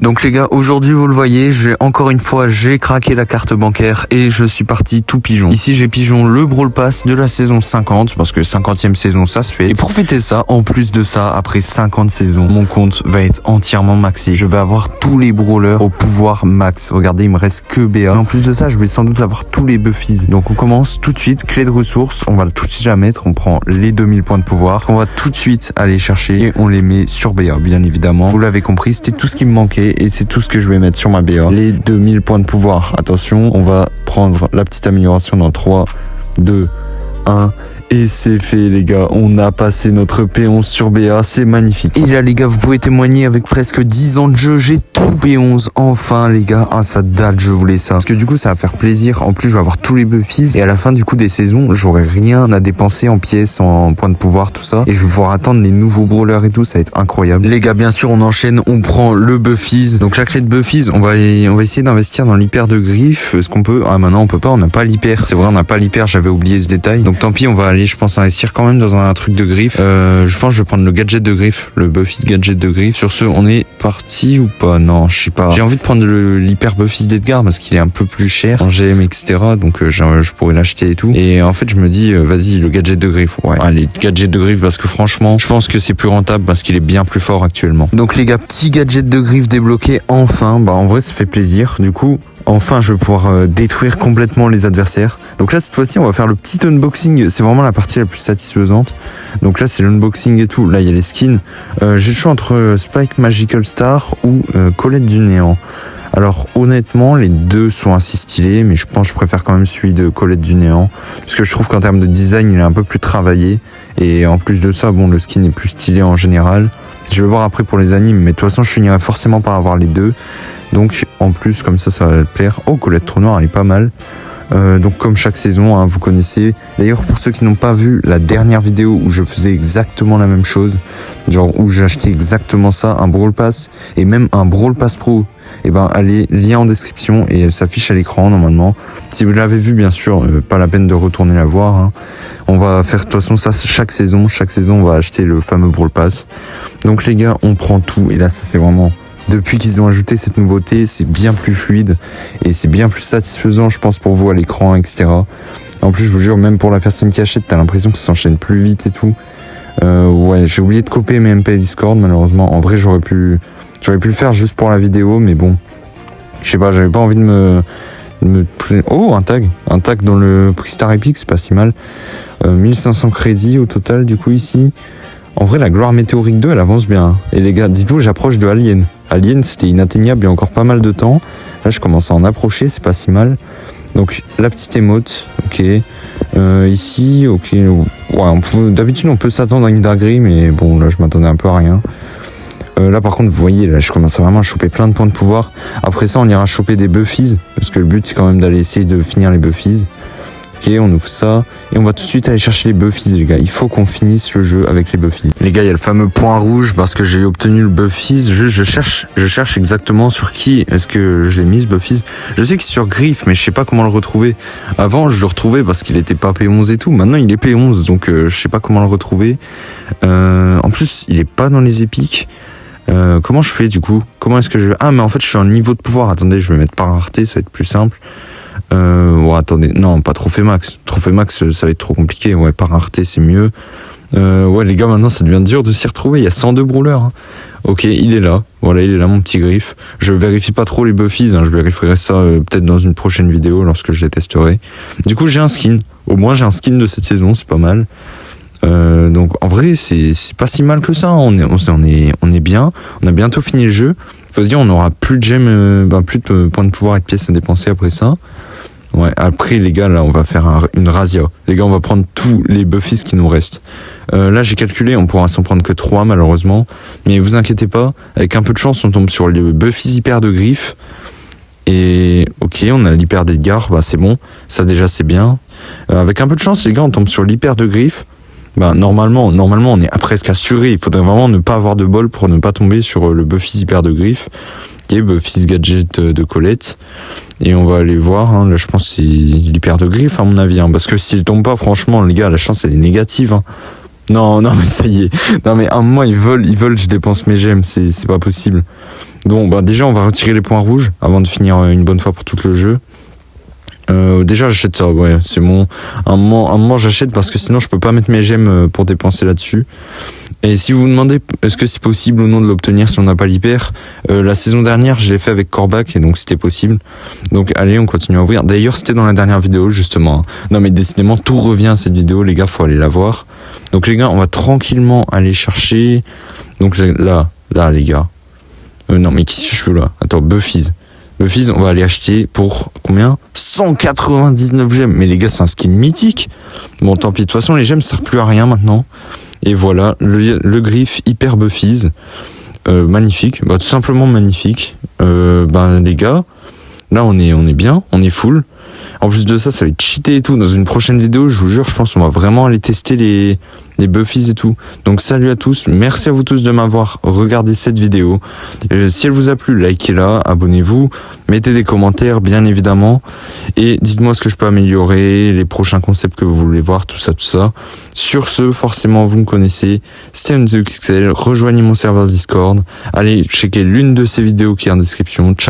Donc les gars, aujourd'hui vous le voyez, j'ai craqué la carte bancaire et je suis parti tout pigeon. Ici j'ai pigeon le Brawl Pass de la saison 50 parce que 50e saison ça se fait. Et profitez de ça, en plus de ça, après 50 saisons, mon compte va être entièrement maxé. Je vais avoir tous les brawlers au pouvoir max. Regardez, il me reste que BA. Et en plus de ça, je vais sans doute avoir tous les buffies. Donc on commence tout de suite, clé de ressources, on va tout de suite la mettre, on prend les 2000 points de pouvoir, on va tout de suite aller chercher et on les met sur BA, bien évidemment. Vous l'avez compris, c'était tout ce qui me manquait. Et c'est tout ce que je vais mettre sur ma BA. Les 2000 points de pouvoir. Attention, on va prendre la petite amélioration dans 3, 2, 1. Et c'est fait les gars, on a passé notre P11 sur BA, c'est magnifique. Et là les gars, vous pouvez témoigner avec presque 10 ans de jeu, j'ai tout P11, enfin les gars, ça date, je voulais ça. Parce que du coup ça va faire plaisir, en plus je vais avoir tous les buffies et à la fin du coup des saisons, j'aurai rien à dépenser en pièces, en points de pouvoir, tout ça. Et je vais pouvoir attendre les nouveaux brawlers et tout, ça va être incroyable. Les gars, bien sûr on enchaîne, on prend le buffies. Donc la clé de buffies, on va essayer d'investir dans l'hyper de griffe. Est-ce qu'on peut? Ah maintenant on peut pas, on n'a pas l'hyper. C'est vrai, on n'a pas l'hyper, j'avais oublié ce détail. Donc tant pis, on va aller, je pense, investir quand même dans un truc de griffe. Je pense que je vais prendre le gadget de griffe, le Buffy gadget de griffe. Sur ce, on est parti ou pas? Non, je sais pas. J'ai envie de prendre l'hyper Buffy d'Edgar parce qu'il est un peu plus cher en GM, etc. Donc je pourrais l'acheter et tout. Et en fait, je me dis, vas-y, le gadget de griffe. Ouais, allez, gadget de griffe parce que franchement, je pense que c'est plus rentable parce qu'il est bien plus fort actuellement. Donc les gars, petit gadget de griffe débloqué enfin. Bah en vrai, ça fait plaisir. Du coup, enfin, je vais pouvoir détruire complètement les adversaires. Donc là, cette fois-ci, on va faire le petit unboxing. C'est vraiment la partie la plus satisfaisante. Donc là, c'est l'unboxing et tout. Là, il y a les skins. J'ai le choix entre Spike Magical Star ou Colette du Néant. Alors honnêtement, les deux sont assez stylés, mais je pense que je préfère quand même celui de Colette du Néant. Parce que je trouve qu'en termes de design, il est un peu plus travaillé. Et en plus de ça, bon, le skin est plus stylé en général. Je vais voir après pour les animes, mais de toute façon, je finirai forcément par avoir les deux. Donc en plus comme ça va le plaire. Oh, Colette Trou Noir, elle est pas mal. Donc comme chaque saison, hein, vous connaissez. D'ailleurs, pour ceux qui n'ont pas vu la dernière vidéo où je faisais exactement la même chose, genre où j'ai acheté exactement ça, un Brawl Pass et même un Brawl Pass Pro, et ben allez, lien en description et elle s'affiche à l'écran normalement. Si vous l'avez vu, bien sûr, pas la peine de retourner la voir, hein. On va faire de toute façon ça chaque saison on va acheter le fameux Brawl Pass. Donc les gars, on prend tout et là ça c'est vraiment... Depuis qu'ils ont ajouté cette nouveauté, c'est bien plus fluide et c'est bien plus satisfaisant, je pense, pour vous à l'écran, etc. En plus, je vous jure, même pour la personne qui achète, t'as l'impression que ça s'enchaîne plus vite et tout. Ouais, j'ai oublié de copier mes MP Discord, malheureusement. En vrai, j'aurais pu le faire juste pour la vidéo, mais bon, je sais pas, j'avais pas envie de me... Oh, un tag dans le Star Epic, c'est pas si mal. 1500 crédits au total, du coup, ici. En vrai, la gloire météorique 2, elle avance bien. Et les gars, dites-vous, j'approche de Alien. Alien, c'était inatteignable il y a encore pas mal de temps. Là, je commence à en approcher, c'est pas si mal. Donc, la petite émote, ok. Ici, ok. Ouais, d'habitude, on peut s'attendre à une dinguerie, mais bon, là, je m'attendais un peu à rien. Là, par contre, vous voyez, là, je commence vraiment à choper plein de points de pouvoir. Après ça, on ira choper des buffies, parce que le but, c'est quand même d'aller essayer de finir les buffies. Ok, on ouvre ça et on va tout de suite aller chercher les buffies, les gars. Il faut qu'on finisse le jeu avec les buffies. Les gars, il y a le fameux point rouge parce que j'ai obtenu le buffies. Je cherche exactement sur qui est-ce que je l'ai mis ce buffies. Je sais que c'est sur Griff, mais je sais pas comment le retrouver. Avant, je le retrouvais parce qu'il était pas P11 et tout. Maintenant, il est P11, donc je sais pas comment le retrouver. En plus, il est pas dans les épiques. Comment je fais du coup? Comment est-ce que je vais... Ah, mais en fait, je suis en niveau de pouvoir. Attendez, je vais mettre par rareté, ça va être plus simple. Ouais, attendez, non, pas trophée max. Trophée max, ça va être trop compliqué. Ouais, par rareté, c'est mieux. Ouais, les gars, maintenant, ça devient dur de s'y retrouver. Il y a 102 brawlers. Hein. Ok, il est là. Voilà, il est là, mon petit griffe. Je vérifie pas trop les buffies. Hein. Je vérifierai ça peut-être dans une prochaine vidéo lorsque je les testerai. Du coup, j'ai un skin. Au moins, j'ai un skin de cette saison. C'est pas mal. Donc, en vrai, c'est pas si mal que ça. On est bien. On a bientôt fini le jeu. Faut se dire, on n'aura plus de gemmes, plus de points de pouvoir et de pièces à dépenser après ça. Ouais, après les gars, là on va faire une razzia. Les gars, on va prendre tous les buffies qui nous restent. Là j'ai calculé, on pourra s'en prendre que 3 malheureusement. Mais vous inquiétez pas, avec un peu de chance on tombe sur les buffies hyper de griffe. Et ok, on a l'hyper d'Edgar, bah c'est bon, ça déjà c'est bien. Avec un peu de chance les gars, on tombe sur l'hyper de griffe. Bah normalement on est presque assuré. Il faudrait vraiment ne pas avoir de bol pour ne pas tomber sur le buffies hyper de griffe. Ok, buffies gadget de Colette. Et on va aller voir, hein. Là je pense que c'est l'hyper de griffe à mon avis, hein. Parce que s'il tombe pas, franchement les gars, la chance elle est négative, hein. Non mais ça y est. Non mais à un moment ils veulent que je dépense mes gemmes, c'est pas possible. Donc bah déjà on va retirer les points rouges avant de finir une bonne fois pour tout le jeu. Déjà j'achète ça, ouais, c'est bon. Un moment j'achète parce que sinon je peux pas mettre mes gemmes pour dépenser là-dessus. Et si vous vous demandez est-ce que c'est possible ou non de l'obtenir si on n'a pas l'hyper, la saison dernière je l'ai fait avec Corbac et donc c'était possible. Donc allez, on continue à ouvrir. D'ailleurs c'était dans la dernière vidéo justement. Non mais décidément tout revient à cette vidéo les gars, faut aller la voir. Donc les gars on va tranquillement aller chercher. Donc là les gars. Non mais qu'est-ce que je fais là? Attends, Buffies, on va aller acheter pour combien? 199 gemmes. Mais les gars, c'est un skin mythique. Bon, tant pis. De toute façon, les gemmes, ça sert plus à rien maintenant. Et voilà, le griffe hyper Buffies. Magnifique. Bah, tout simplement magnifique. Les gars, là, on est bien. On est full. En plus de ça, ça va être cheaté et tout. Dans une prochaine vidéo, je vous jure, je pense qu'on va vraiment aller tester les Buffies et tout. Donc salut à tous, merci à vous tous de m'avoir regardé cette vidéo. Si elle vous a plu, likez-la, abonnez-vous, mettez des commentaires bien évidemment. Et dites-moi ce que je peux améliorer, les prochains concepts que vous voulez voir, tout ça. Sur ce, forcément, vous me connaissez, c'était MZXL, rejoignez mon serveur Discord. Allez checker l'une de ces vidéos qui est en description. Ciao.